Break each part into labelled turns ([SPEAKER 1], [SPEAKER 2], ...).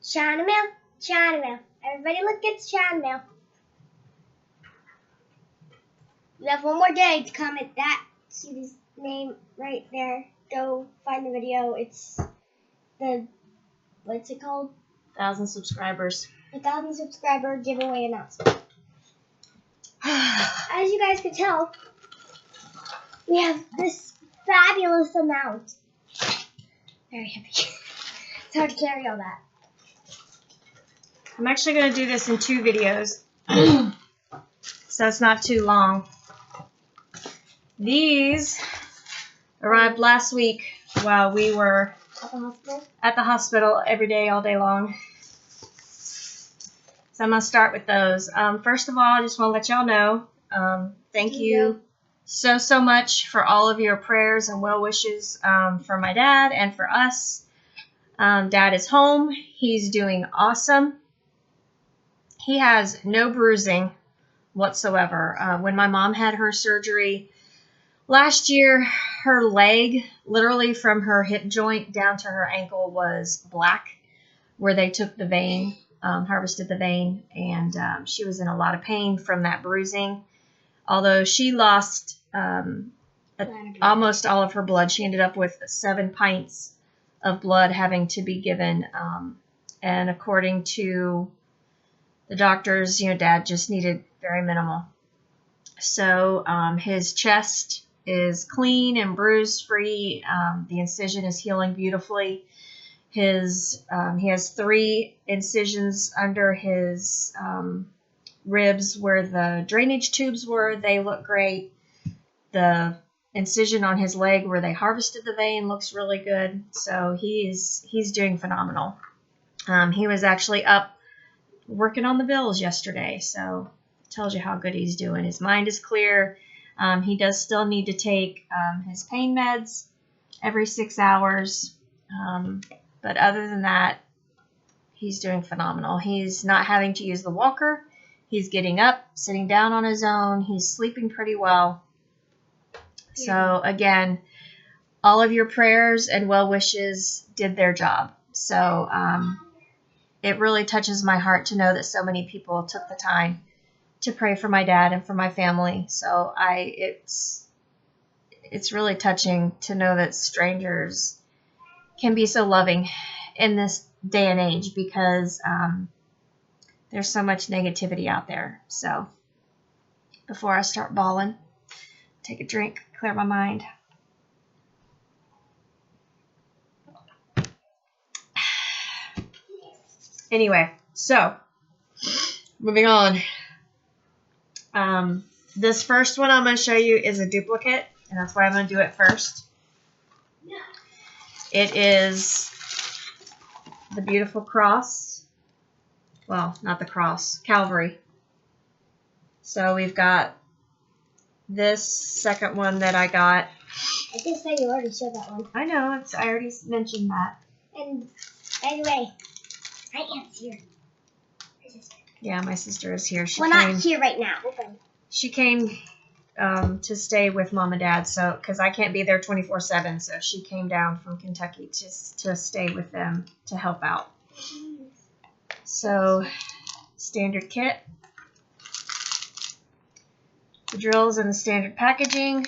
[SPEAKER 1] China mail. China mail. Everybody look, it's China mail. You have one more day to comment that. See his name right there. Go find the video. It's the, what's it called?
[SPEAKER 2] 1,000 subscribers.
[SPEAKER 1] The 1,000 subscriber giveaway announcement. As you guys can tell, we have this fabulous amount. Very heavy. It's hard to carry all that.
[SPEAKER 2] I'm actually going to do this in 2 videos, so it's not too long. These arrived last week while we were at the hospital every day, all day long. So I'm going to start with those. First of all, I just want to let y'all know, thank you so much for all of your prayers and well wishes for my dad and for us. Dad is home. He's doing awesome. He has no bruising whatsoever. When my mom had her surgery last year, her leg, literally from her hip joint down to her ankle, was black, where they took the vein, harvested the vein, and she was in a lot of pain from that bruising. Although she lost almost all of her blood. She ended up with 7 pints of blood having to be given, and according to the doctors, Dad just needed very minimal. So his chest is clean and bruise free. The incision is healing beautifully. He has 3 incisions under his ribs where the drainage tubes were. They look great. The incision on his leg where they harvested the vein looks really good. So he's doing phenomenal. He was actually up working on the bills yesterday, so it tells you how good he's doing. His mind is clear. He does still need to take his pain meds every 6 hours, but other than that, he's doing phenomenal. He's not having to use the walker. He's getting up, sitting down on his own. He's sleeping pretty well. So again, all of your prayers and well wishes did their job. So it really touches my heart to know that so many people took the time to pray for my dad and for my family. So it's really touching to know that strangers can be so loving in this day and age, because there's so much negativity out there. So before I start bawling, take a drink, clear my mind. Anyway, so moving on. This first one I'm going to show you is a duplicate, and that's why I'm going to do it first. It is the beautiful cross. Well, not the cross, Calvary. So we've got this second one that I got.
[SPEAKER 1] I can say you already showed that one.
[SPEAKER 2] I know, I already mentioned that.
[SPEAKER 1] And anyway, my aunt's here.
[SPEAKER 2] Yeah, my sister is here.
[SPEAKER 1] Not here right now.
[SPEAKER 2] She came to stay with Mom and Dad, so because I can't be there 24/7, so she came down from Kentucky to stay with them to help out. So, standard kit. The drills in the standard packaging.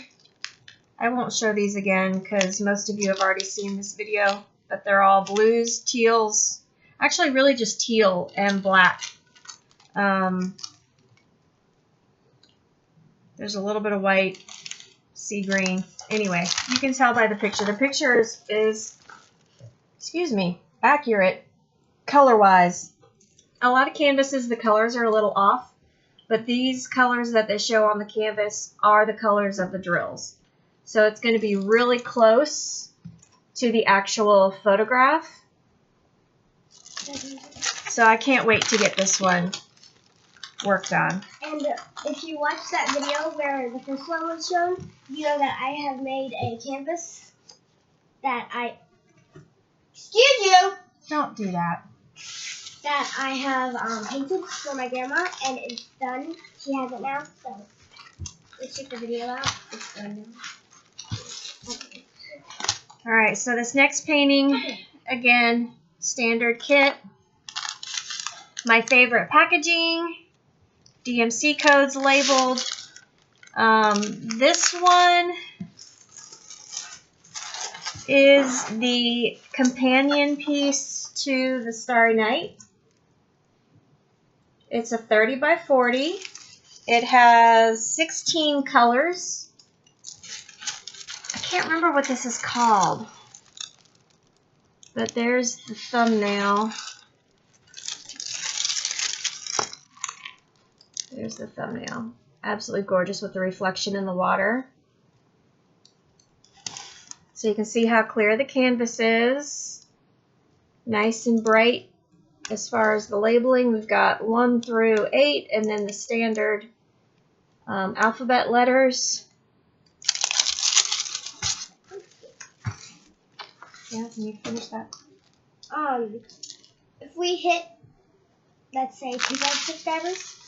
[SPEAKER 2] I won't show these again because most of you have already seen this video, but they're all blues, teals, actually really just teal and black. There's a little bit of white, sea green. Anyway, you can tell by the picture. The picture is accurate color-wise. A lot of canvases, the colors are a little off, but these colors that they show on the canvas are the colors of the drills. So it's going to be really close to the actual photograph. So I can't wait to get this one worked on.
[SPEAKER 1] And if you watch that video where the first one was shown, you know that I have made a canvas that excuse you!
[SPEAKER 2] Don't do that.
[SPEAKER 1] That I have painted for my grandma, and it's done. She has it now, so let's check the video out. It's done now.
[SPEAKER 2] Alright, so this next painting, again, standard kit. My favorite packaging, DMC codes labeled. This one is the companion piece to the Starry Night. It's a 30 by 40. It has 16 colors. I can't remember what this is called, but there's the thumbnail. There's the thumbnail. Absolutely gorgeous with the reflection in the water. So you can see how clear the canvas is. Nice and bright as far as the labeling. We've got 1 through 8 and then the standard alphabet letters. Yeah, can you finish that?
[SPEAKER 1] If we hit, let's say, 2,000 subscribers,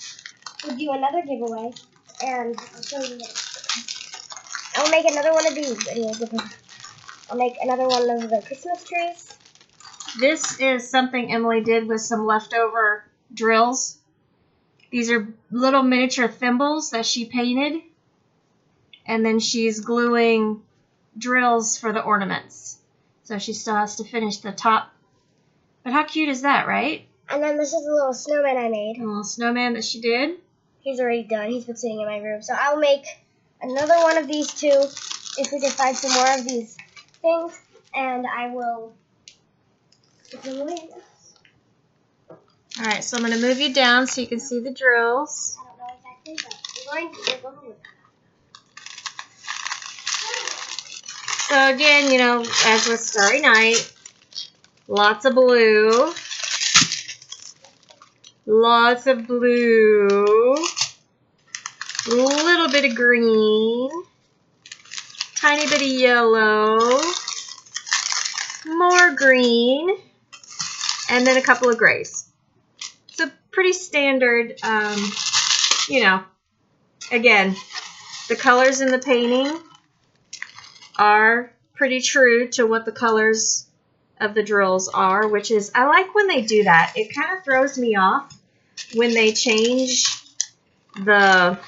[SPEAKER 1] we'll do another giveaway, and I'll show you it. I'll make another one of these. I'll make another one of the Christmas trees.
[SPEAKER 2] This is something Emily did with some leftover drills. These are little miniature thimbles that she painted, and then she's gluing drills for the ornaments. So she still has to finish the top. But how cute is that, right?
[SPEAKER 1] And then this is a little snowman I made.
[SPEAKER 2] A little snowman that she did.
[SPEAKER 1] He's already done. He's been sitting in my room. So I'll make another one of these too, if we can find some more of these things. And I will put them away.
[SPEAKER 2] All right, so I'm going to move you down so you can see the drills.
[SPEAKER 1] I don't know exactly, but we're going with that.
[SPEAKER 2] So again, you know, as with Starry Night, lots of blue. Lots of blue. A little bit of green. Tiny bit of yellow. More green. And then a couple of grays. It's a pretty standard, you know, again, the colors in the painting are pretty true to what the colors of the drills are, which is, I like when they do that. It kind of throws me off when they change the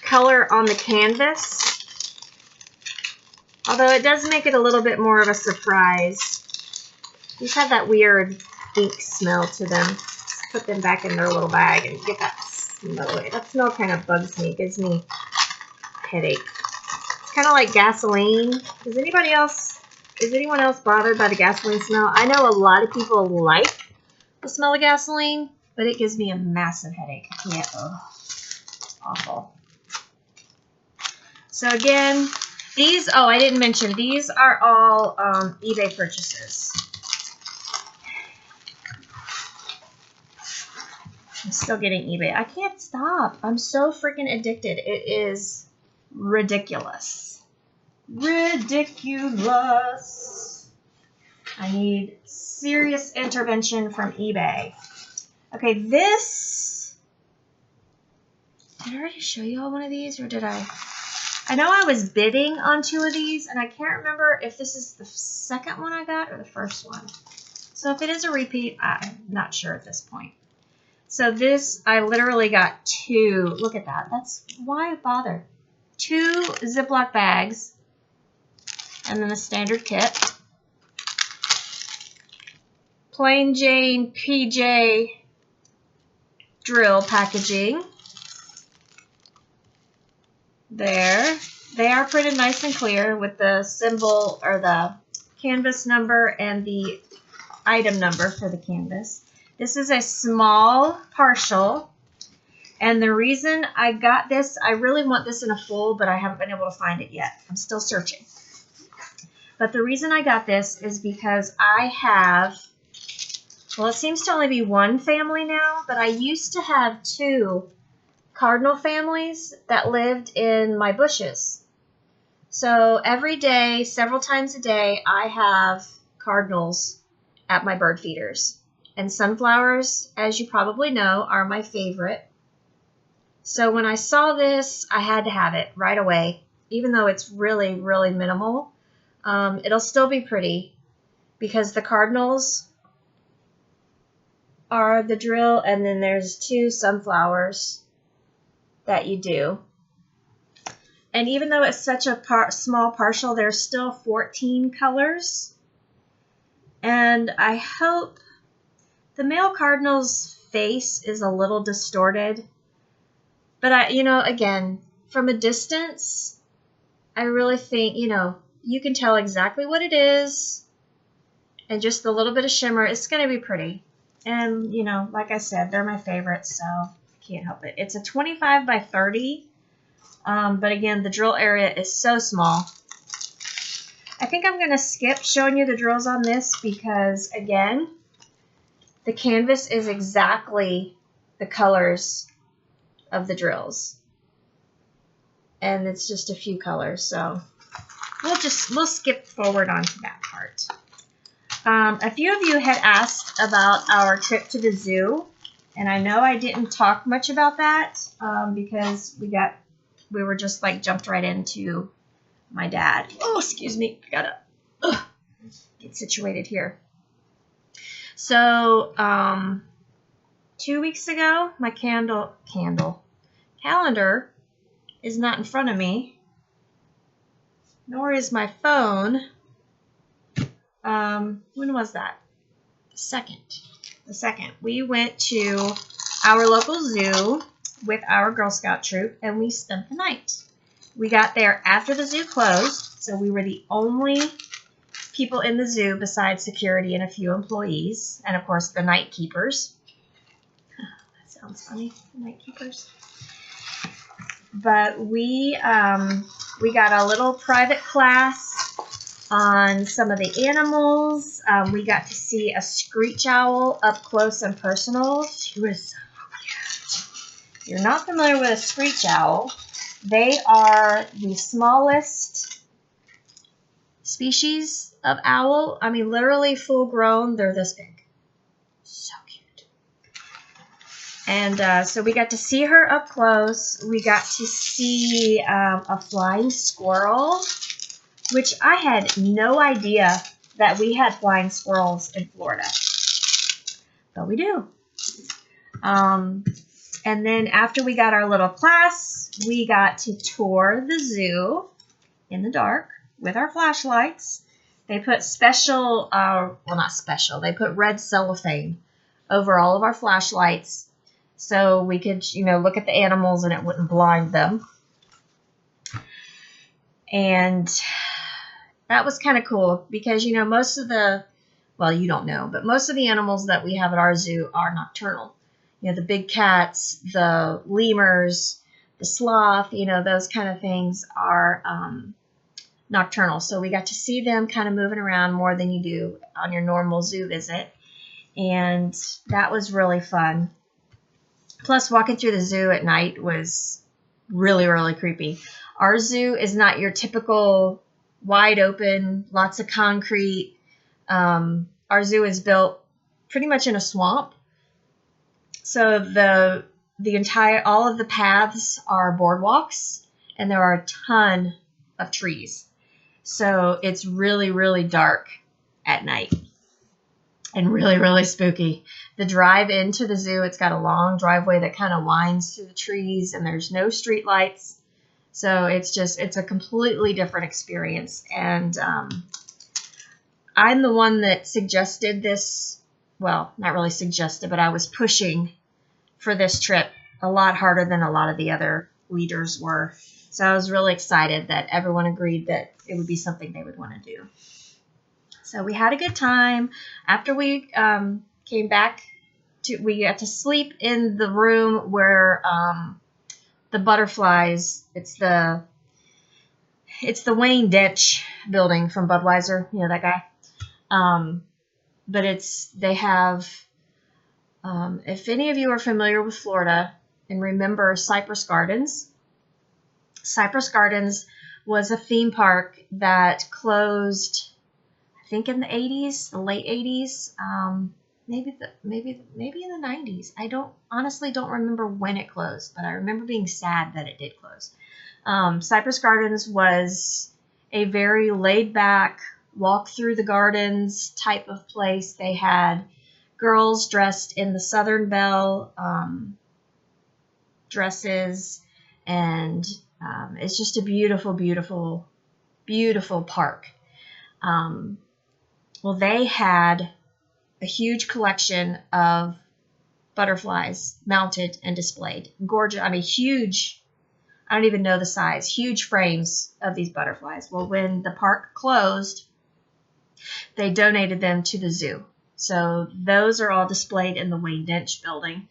[SPEAKER 2] color on the canvas. Although it does make it a little bit more of a surprise. These have that weird ink smell to them. Let's put them back in their little bag and get that smell away. That smell kind of bugs me. It gives me a headache. Kind of like gasoline. Is anyone else bothered by the gasoline smell? I know a lot of people like the smell of gasoline, but it gives me a massive headache. I can't. Ugh. Awful. So again, these, oh, I didn't mention, these are all eBay purchases. I'm still getting eBay. I can't stop. I'm so freaking addicted. It is ridiculous. Ridiculous. I need serious intervention from eBay. Okay, this. Did I already show you all one of these, or did I? I know I was bidding on 2 of these, and I can't remember if this is the second one I got or the first one. So if it is a repeat, I'm not sure at this point. So this, I literally got 2. Look at that. That's why I bothered. 2 Ziploc bags, and then the standard kit. Plain Jane PJ drill packaging. There. They are printed nice and clear with the symbol or the canvas number and the item number for the canvas. This is a small partial, and the reason I got this, I really want this in a full, but I haven't been able to find it yet. I'm still searching. But the reason I got this is because I have, well, it seems to only be 1 family now, but I used to have 2 Cardinal families that lived in my bushes. So every day, several times a day, I have cardinals at my bird feeders. And sunflowers, as you probably know, are my favorite. So when I saw this, I had to have it right away. Even though it's really, really minimal, it'll still be pretty because the cardinals are the drill, and then there's 2 sunflowers that you do. And even though it's such a small partial, there's still 14 colors. And I hope the male cardinal's face is a little distorted. But again, from a distance, I really think, you can tell exactly what it is. And just a little bit of shimmer, it's going to be pretty. And, like I said, they're my favorites, so I can't help it. It's a 25 by 30. But again, the drill area is so small. I think I'm going to skip showing you the drills on this because, again, the canvas is exactly the colors of the drills. And it's just a few colors, so we'll skip forward onto that part. A few of you had asked about our trip to the zoo, and I know I didn't talk much about that because we were just like jumped right into my dad. Oh, excuse me. I gotta get situated here. So, 2 weeks ago, my calendar is not in front of me, nor is my phone. When was that? The second. We went to our local zoo with our Girl Scout troop, and we spent the night. We got there after the zoo closed, so we were the only people in the zoo besides security and a few employees, and of course the night keepers. That sounds funny, the night keepers. But we got a little private class on some of the animals. We got to see a screech owl up close and personal. She was so cute. If you're not familiar with a screech owl, they are the smallest species of owl. I mean, literally full grown. They're this big. So cute. And so we got to see her up close. We got to see a flying squirrel, which I had no idea that we had flying squirrels in Florida. But we do. And then after we got our little class, we got to tour the zoo in the dark with our flashlights. They put they put red cellophane over all of our flashlights so we could, look at the animals and it wouldn't blind them. And that was kind of cool because, most of the, you don't know, but most of the animals that we have at our zoo are nocturnal. The big cats, the lemurs, the sloth, those kind of things are nocturnal. So we got to see them kind of moving around more than you do on your normal zoo visit. And that was really fun. Plus, walking through the zoo at night was really, really creepy. Our zoo is not your typical wide open, lots of concrete. Our zoo is built pretty much in a swamp. So all of the paths are boardwalks, and there are a ton of trees. So it's really, really dark at night and really, really spooky. The drive into the zoo, it's got a long driveway that kind of winds through the trees, and there's no street lights. So it's a completely different experience. And I'm the one that suggested this. Well, not really suggested, but I was pushing for this trip a lot harder than a lot of the other leaders were. So I was really excited that everyone agreed that it would be something they would want to do. So we had a good time. After we came back, we got to sleep in the room where the butterflies, it's the Wayne Ditch building from Budweiser, that guy. But they have, if any of you are familiar with Florida and remember Cypress Gardens was a theme park that closed, I think in the 80s, the late 80s, maybe in the 90s. I honestly don't remember when it closed, but I remember being sad that it did close. Cypress Gardens was a very laid back, walk through the gardens type of place. They had girls dressed in the Southern Belle dresses, and it's just a beautiful, beautiful, beautiful park. Well, they had a huge collection of butterflies mounted and displayed. Gorgeous, I mean, huge. I don't even know the size. Huge frames of these butterflies. Well, when the park closed, they donated them to the zoo. So those are all displayed in the Wayne Dench building.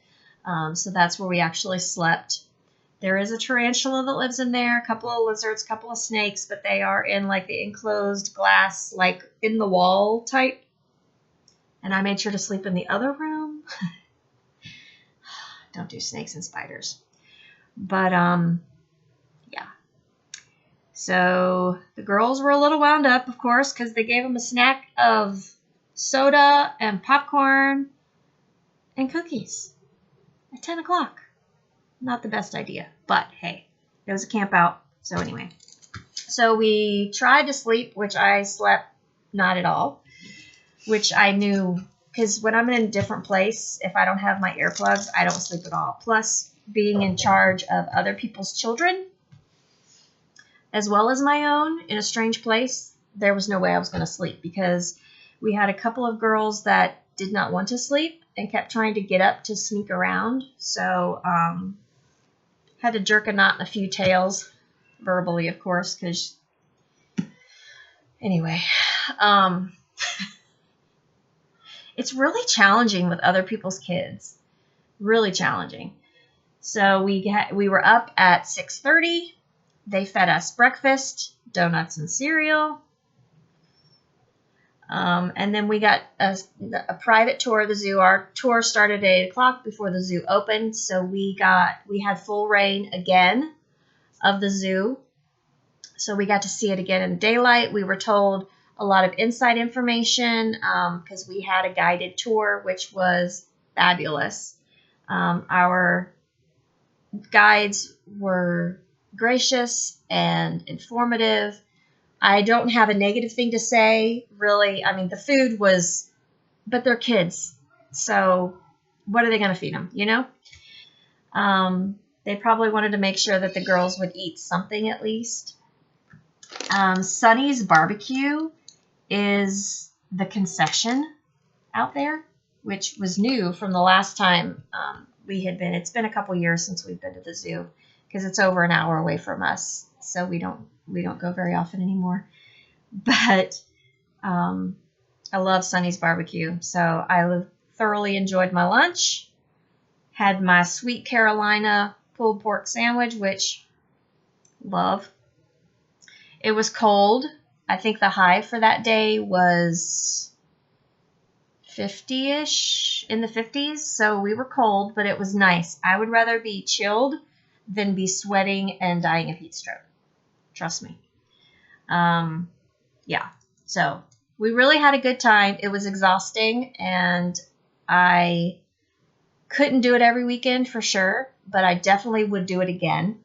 [SPEAKER 2] So that's where we actually slept. There is a tarantula that lives in there, a couple of lizards, a couple of snakes, but they are in like the enclosed glass, like in the wall type. And I made sure to sleep in the other room. Don't do snakes and spiders. But yeah. So the girls were a little wound up, of course, because they gave them a snack of soda and popcorn and cookies at 10 o'clock. Not the best idea, but hey, it was a camp out. So anyway, so we tried to sleep, which I slept not at all, which I knew, because when I'm in a different place, if I don't have my earplugs, I don't sleep at all. Plus, being in charge of other people's children, as well as my own, in a strange place, there was no way I was going to sleep, because we had a couple of girls that did not want to sleep and kept trying to get up to sneak around. So, had to jerk a knot in a few tails, verbally, of course, because, anyway, it's really challenging with other people's kids, really challenging. So we were up at 6:30. They fed us breakfast, donuts and cereal. And then we got a private tour of the zoo. Our tour started at 8 o'clock before the zoo opened. So we had full reign again of the zoo. So we got to see it again in daylight. We were told a lot of inside information because we had a guided tour, which was fabulous. Our guides were gracious and informative. I don't have a negative thing to say, really. I mean, the food was, but they're kids. So what are they going to feed them, you know? They probably wanted to make sure that the girls would eat something at least. Sonny's Barbecue is the concession out there, which was new from the last time we had been. It's been a couple years since we've been to the zoo because it's over an hour away from us. So we don't go very often anymore. But I love Sonny's Barbecue. So I thoroughly enjoyed my lunch. Had my Sweet Carolina pulled pork sandwich, which love. It was cold. I think the high for that day was 50-ish, in the 50s. So we were cold, but it was nice. I would rather be chilled than be sweating and dying of heat stroke. Trust me. Yeah. So we really had a good time. It was exhausting, and I couldn't do it every weekend for sure, but I definitely would do it again.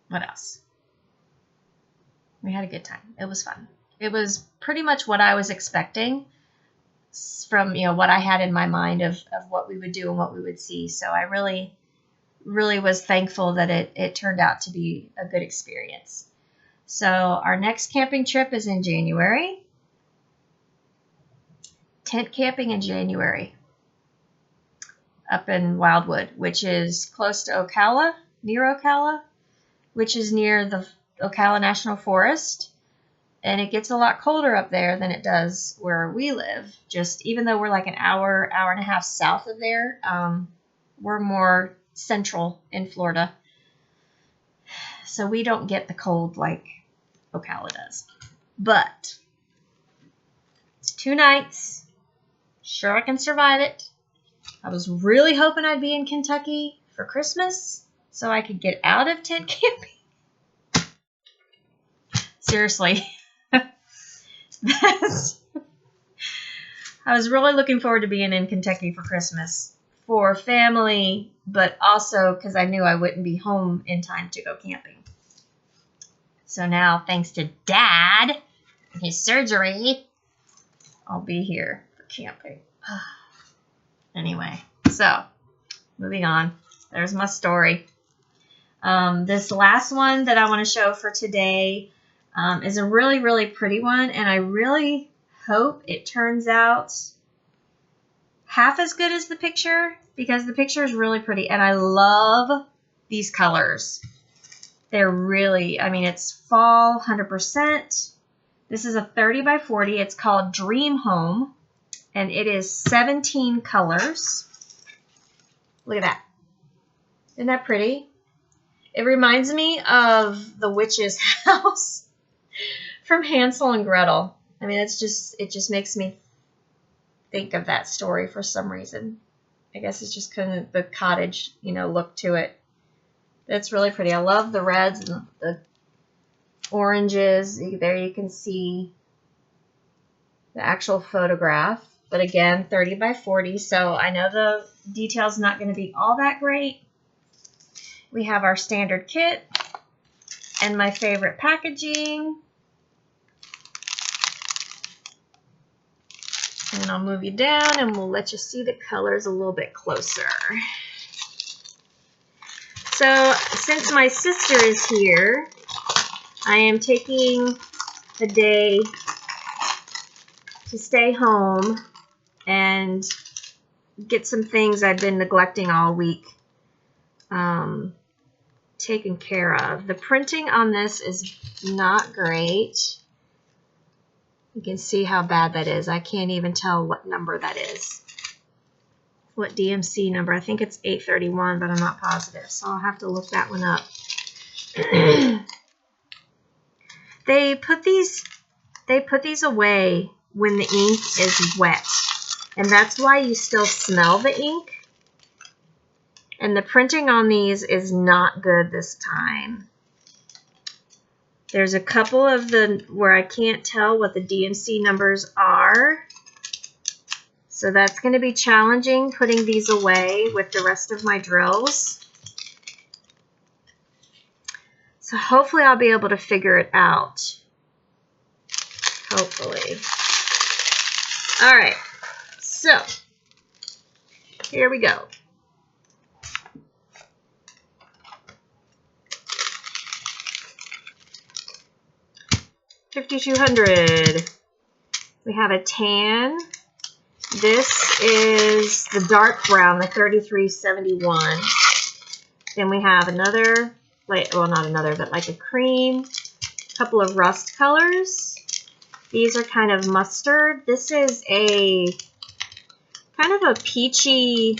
[SPEAKER 2] What else? We had a good time. It was fun. It was pretty much what I was expecting from, what I had in my mind of what we would do and what we would see. So I really, really was thankful that it turned out to be a good experience. So our next camping trip is in January. Tent camping in January up in Wildwood, which is close to Ocala, near Ocala, which is near the Ocala National Forest. And it gets a lot colder up there than it does where we live. Just even though we're like an hour and a half south of there, we're more central in Florida. So we don't get the cold like Ocala does. But it's 2 nights. Sure, I can survive it. I was really hoping I'd be in Kentucky for Christmas so I could get out of tent camping. Seriously. I was really looking forward to being in Kentucky for Christmas for family, but also because I knew I wouldn't be home in time to go camping. So now, thanks to Dad, his surgery, I'll be here for camping. Anyway, so moving on. There's my story. This last one that I want to show for today is a really, really pretty one, and I really hope it turns out half as good as the picture, because the picture is really pretty, and I love these colors. They're really, I mean, it's fall 100%. This is a 30 by 40. It's called Dream Home, and it is 17 colors. Look at that. Isn't that pretty? It reminds me of the witch's house from Hansel and Gretel. I mean, it just makes me think of that story for some reason. I guess it's just kind of the cottage, look to it. It's really pretty. I love the reds and the oranges. There you can see the actual photograph. But again, 30 by 40, so I know the detail's not going to be all that great. We have our standard kit and my favorite packaging. And I'll move you down and we'll let you see the colors a little bit closer. So since my sister is here, I am taking the day to stay home and get some things I've been neglecting all week taken care of. The printing on this is not great. You can see how bad that is. I can't even tell what number that is. What DMC number. I think it's 831, but I'm not positive, so I'll have to look that one up. They put these away when the ink is wet, and that's why you still smell the ink. And the printing on these is not good this time. There's a couple of where I can't tell what the DMC numbers are. So that's going to be challenging putting these away with the rest of my drills. So hopefully I'll be able to figure it out. Hopefully. All right. So here we go. 5200. We have a tan. This is the dark brown, the 3371. Then we have another, well, not another, but like a cream, a couple of rust colors. These are kind of mustard. This is a kind of a peachy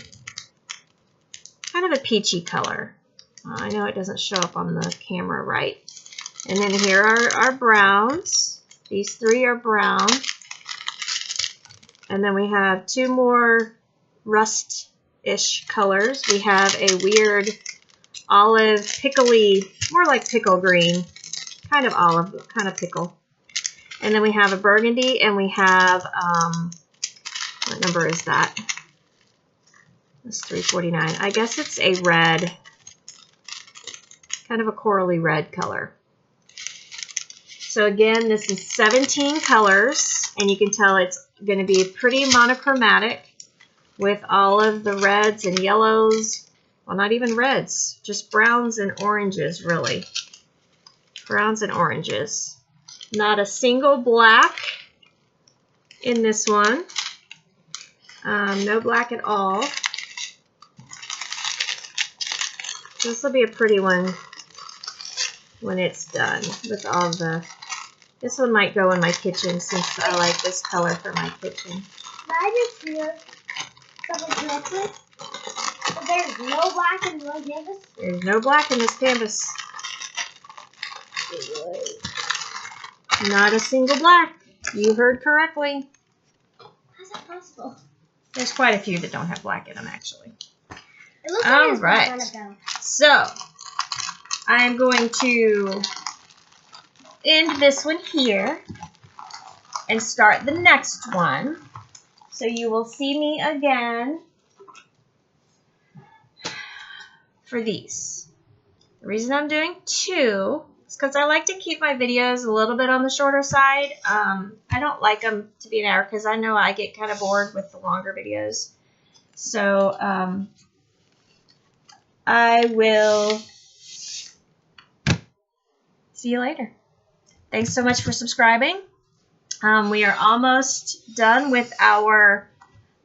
[SPEAKER 2] color. I know it doesn't show up on the camera right. And then here are our browns. These three are brown. And then we have two more rust-ish colors. We have a weird olive, pickly, more like pickle green, kind of olive, kind of pickle. And then we have a burgundy, and we have, what number is that? That's 349. I guess it's a red, kind of a corally red color. So again, this is 17 colors, and you can tell it's going to be pretty monochromatic with all of the reds and yellows. Well, not even reds, just browns and oranges, really. Browns and oranges. Not a single black in this one. No black at all. This will be a pretty one when it's done with all the... This one might go in my kitchen since I like this color for my kitchen.
[SPEAKER 1] Did I just hear something connected? But there's no black in the canvas?
[SPEAKER 2] There's no black in this canvas. Not a single black. You heard correctly.
[SPEAKER 1] How's that possible?
[SPEAKER 2] There's quite a few that don't have black in them, actually.
[SPEAKER 1] It looks
[SPEAKER 2] All
[SPEAKER 1] like
[SPEAKER 2] right.
[SPEAKER 1] on it, though.
[SPEAKER 2] So, I am going to end this one here and start the next one. So you will see me again for these. The reason I'm doing two It's because I like to keep my videos a little bit on the shorter side. I don't like them to be an hour because I know I get kind of bored with the longer videos. So I will see you later. Thanks so much for subscribing. We are almost done with our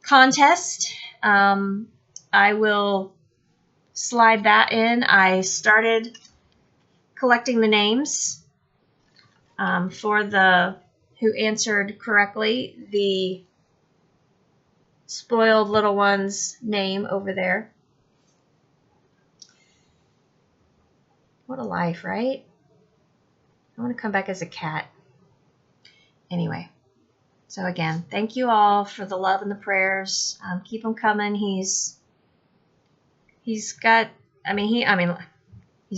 [SPEAKER 2] contest. I will slide that in. I started collecting the names for the who answered correctly. The spoiled little one's name over there. What a life, right? I want to come back as a cat. Anyway, so again, thank you all for the love and the prayers. Keep them coming. He's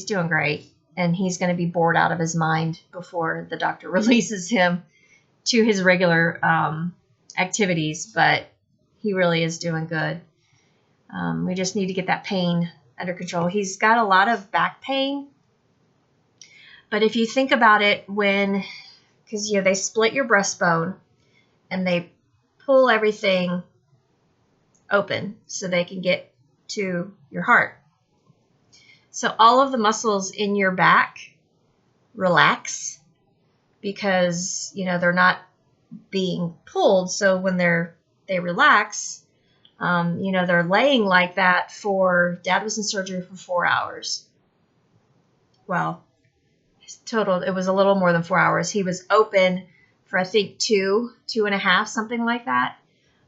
[SPEAKER 2] doing great, and he's going to be bored out of his mind before the doctor releases him to his regular activities, but he really is doing good. We just need to get that pain under control. He's got a lot of back pain, but if you think about it, because they split your breastbone and they pull everything open so they can get to your heart. So all of the muscles in your back relax because, they're not being pulled. So when they relax, they're laying like that Dad was in surgery for 4 hours. Well, total, it was a little more than 4 hours. He was open for, I think, 2.5, something like that.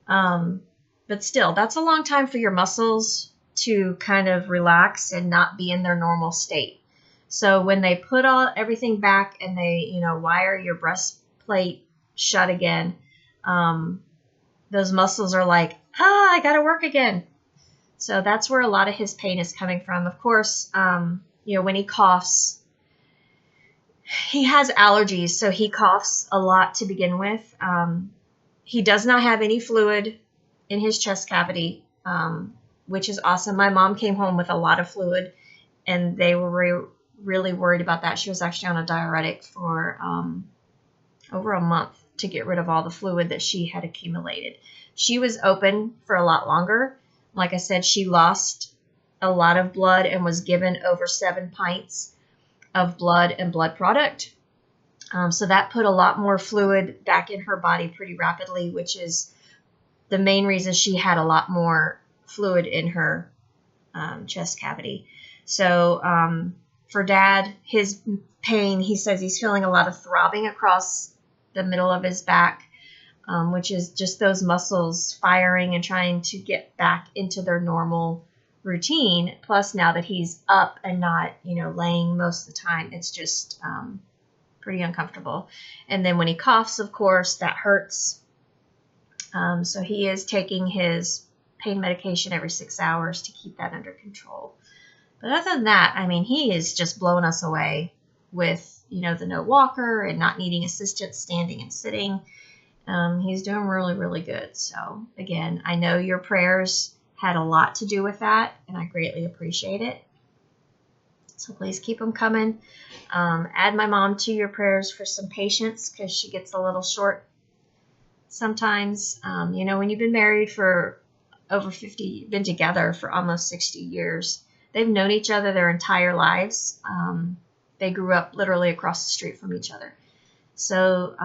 [SPEAKER 2] But still, that's a long time for your muscles to kind of relax and not be in their normal state. So when they put everything back and they, wire your breastplate shut again, those muscles are like, I got to work again. So that's where a lot of his pain is coming from. Of course, when he coughs, he has allergies, so he coughs a lot to begin with. He does not have any fluid in his chest cavity, which is awesome. My mom came home with a lot of fluid, and they were really worried about that. She was actually on a diuretic for over a month to get rid of all the fluid that she had accumulated. She was open for a lot longer. Like I said, she lost a lot of blood and was given over 7 pints of blood and blood product. So that put a lot more fluid back in her body pretty rapidly, which is the main reason she had a lot more fluid in her chest cavity. So for Dad, his pain, he says he's feeling a lot of throbbing across the middle of his back, which is just those muscles firing and trying to get back into their normal routine. Plus, now that he's up and not, laying most of the time, it's just pretty uncomfortable. And then when he coughs, of course, that hurts. So he is taking his pain medication every 6 hours to keep that under control. But other than that, he is just blowing us away with, the no walker and not needing assistance standing and sitting. He's doing really, really good. So again, I know your prayers had a lot to do with that, and I greatly appreciate it. So please keep them coming. Add my mom to your prayers for some patience, because she gets a little short sometimes. When you've been married for over 50, you've been together for almost 60 years. They've known each other their entire lives. They grew up literally across the street from each other. So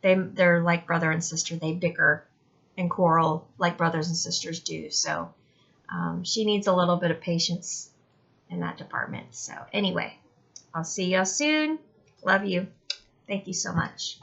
[SPEAKER 2] they're like brother and sister. They bicker and quarrel like brothers and sisters do. So she needs a little bit of patience in that department. So anyway, I'll see y'all soon. Love you. Thank you so much.